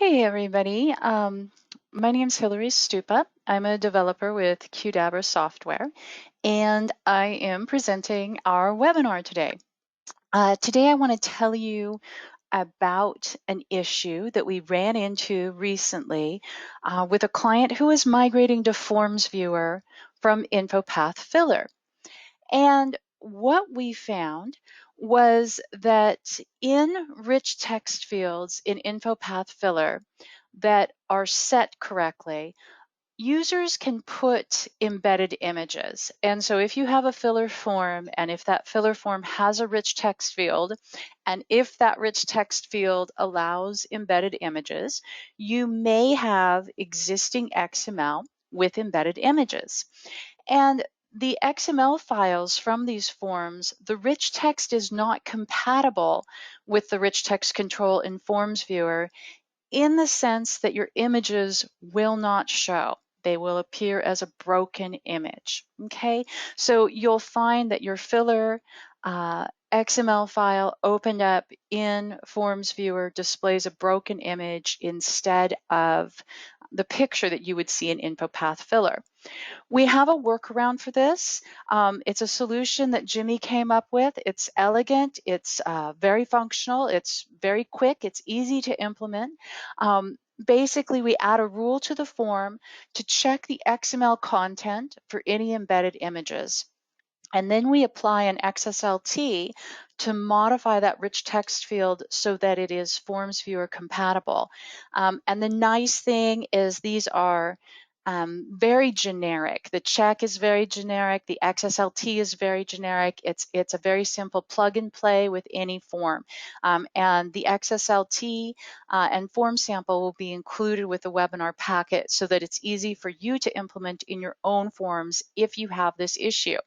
Hey everybody, my name's Hillary Stupa. I'm a developer with Qdabra software, and I am presenting our webinar today. Today I want to tell you about an issue that we ran into recently with a client who is migrating to FormsViewer from InfoPath Filler. And what we found was that in rich text fields in InfoPath Filler that are set correctly, users can put embedded images. And so if you have a filler form, and if that filler form has a rich text field, and if that rich text field allows embedded images, you may have existing XML with embedded images. And the XML files from these forms, the rich text is not compatible with the rich text control in FormsViewer in the sense that your images will not show. They will appear as a broken image, okay? So you'll find that your filler XML file opened up in FormsViewer displays a broken image instead of the picture that you would see in InfoPath Filler. We have a workaround for this. It's a solution that Jimmy came up with. It's elegant, it's very functional, it's very quick, it's easy to implement. Basically, we add a rule to the form to check the XML content for any embedded images. And then we apply an XSLT to modify that rich text field so that it is FormsViewer compatible. And the nice thing is these are very generic. The check is very generic. The XSLT is very generic. It's a very simple plug and play with any form. And the XSLT and form sample will be included with the webinar packet so that it's easy for you to implement in your own forms if you have this issue.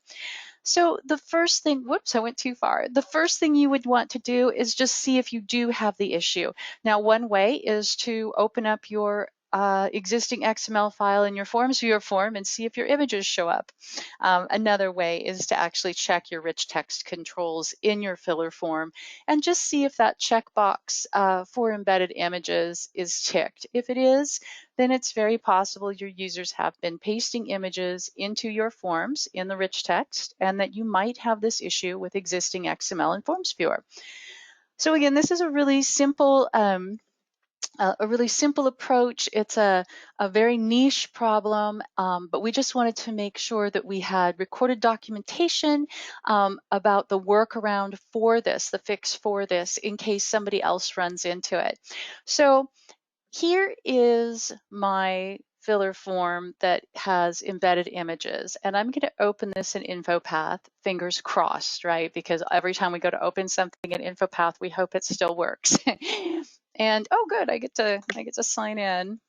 So the first thing, whoops, I went too far. The first thing you would want to do is just see if you do have the issue. Now, one way is to open up your existing XML file in your FormsViewer form and see if your images show up. Another way is to actually check your rich text controls in your filler form and just see if that checkbox for embedded images is ticked. If it is, then it's very possible your users have been pasting images into your forms in the rich text and that you might have this issue with existing XML in FormsViewer. So again, this is a really simple approach. It's a very niche problem, but we just wanted to make sure that we had recorded documentation about the workaround for this, the fix for this, in case somebody else runs into it. So here is my filler form that has embedded images, and I'm going to open this in InfoPath, fingers crossed, right? Because every time we go to open something in InfoPath, we hope it still works. And oh, good, I get to sign in.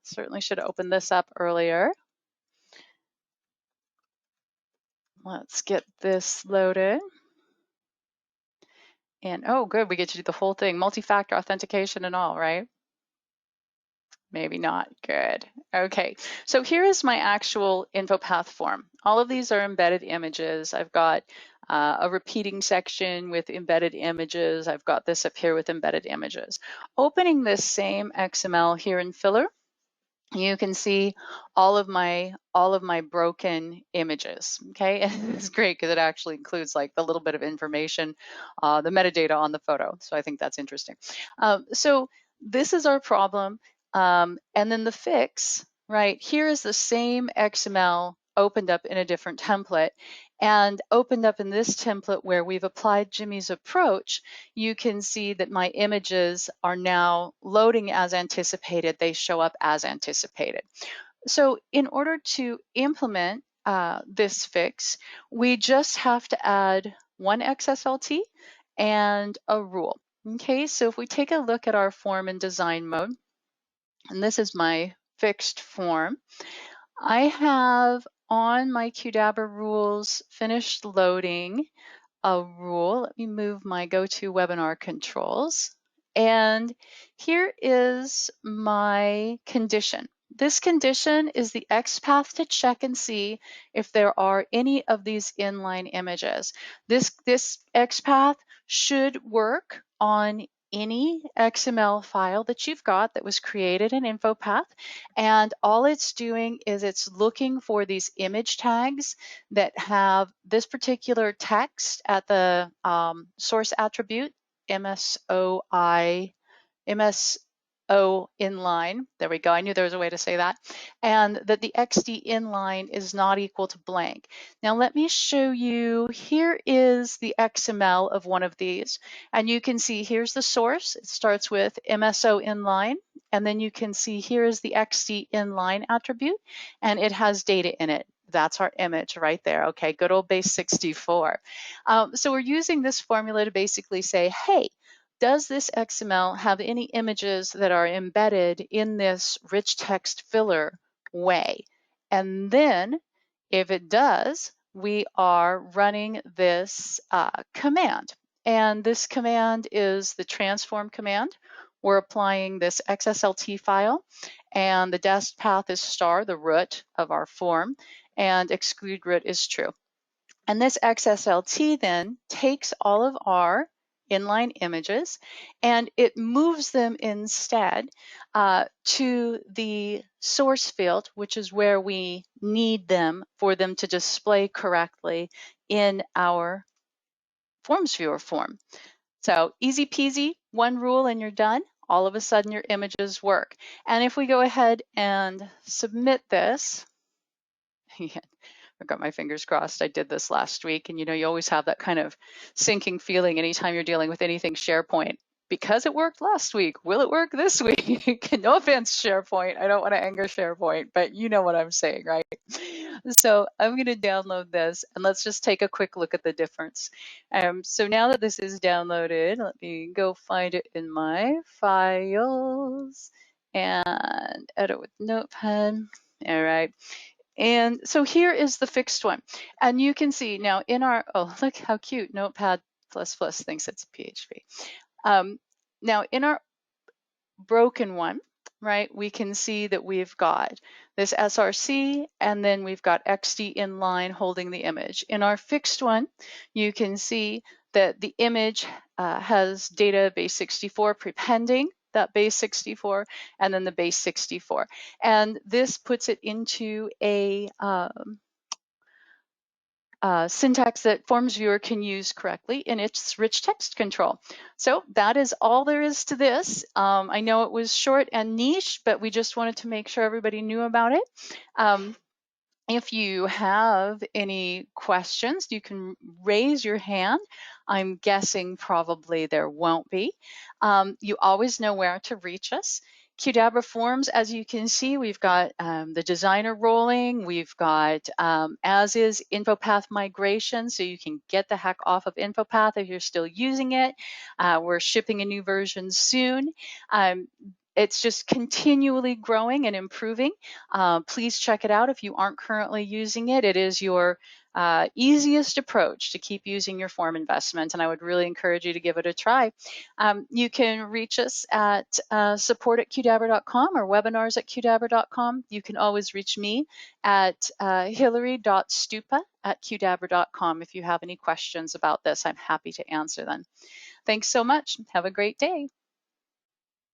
Certainly should have opened this up earlier. Let's get this loaded. And oh, good, we get to do the whole thing, multi-factor authentication and all, right? Maybe not. Good. Okay, so here is my actual InfoPath form. All of these are embedded images. I've got a repeating section with embedded images. I've got this up here with embedded images. Opening this same XML here in Filler, you can see all of my broken images. Okay, and it's great because it actually includes like the little bit of information, the metadata on the photo. So I think that's interesting. So this is our problem. And then the fix, right? Here is the same XML opened up in a different template, and opened up in this template where we've applied Jimmy's approach. You can see that my images are now loading as anticipated. They show up as anticipated. So in order to implement this fix, we just have to add one XSLT and a rule. Okay, so if we take a look at our form in design mode, and this is my fixed form, I have on my Qdabra rules finished loading a rule. Let me move my GoToWebinar controls. And here is my condition. This condition is the XPath to check and see if there are any of these inline images. This XPath should work on any XML file that you've got that was created in InfoPath, and all it's doing is it's looking for these image tags that have this particular text at the source attribute, MSO inline. There we go. I knew there was a way to say that. And that the XD inline is not equal to blank. Now let me show you, here is the XML of one of these. And you can see here's the source. It starts with MSO inline. And then you can see here is the XD inline attribute, and it has data in it. That's our image right there. Okay, good old base 64. So we're using this formula to basically say, hey, does this XML have any images that are embedded in this rich text filler way? And then if it does, we are running this command. And this command is the transform command. We're applying this XSLT file, and the dest path is star, the root of our form, and exclude root is true. And this XSLT then takes all of our inline images and it moves them instead to the source field, which is where we need them for them to display correctly in our FormsViewer form. So easy peasy, one rule and you're done. All of a sudden your images work. And if we go ahead and submit this, I've got my fingers crossed. I did this last week, and you always have that kind of sinking feeling anytime you're dealing with anything SharePoint. Because it worked last week, will it work this week? No offense, SharePoint. I don't want to anger SharePoint, but you know what I'm saying, right? So I'm going to download this, and let's just take a quick look at the difference. So now that this is downloaded, let me go find it in my files and edit with Notepad. All right. And so here is the fixed one. And you can see now in our, oh, look how cute, Notepad++ thinks it's PHP. Now in our broken one, right, we can see that we've got this SRC, and then we've got XD inline holding the image. In our fixed one, you can see that the image has data base 64 prepending, that base 64, and then the base 64. And this puts it into a syntax that FormsViewer can use correctly in its rich text control. So that is all there is to this. I know it was short and niche, but we just wanted to make sure everybody knew about it. If you have any questions, you can raise your hand. I'm guessing probably there won't be. You always know where to reach us. Qdabra Forms, as you can see, we've got the designer rolling. We've got as is InfoPath migration, so you can get the heck off of InfoPath if you're still using it. We're shipping a new version soon. It's just continually growing and improving. Please check it out if you aren't currently using it. It is your easiest approach to keep using your form investment, and I would really encourage you to give it a try. You can reach us at support@qdabra.com or webinars@qdabra.com. You can always reach me at hillary.stupa@qdabra.com if you have any questions about this. I'm happy to answer them. Thanks so much. Have a great day.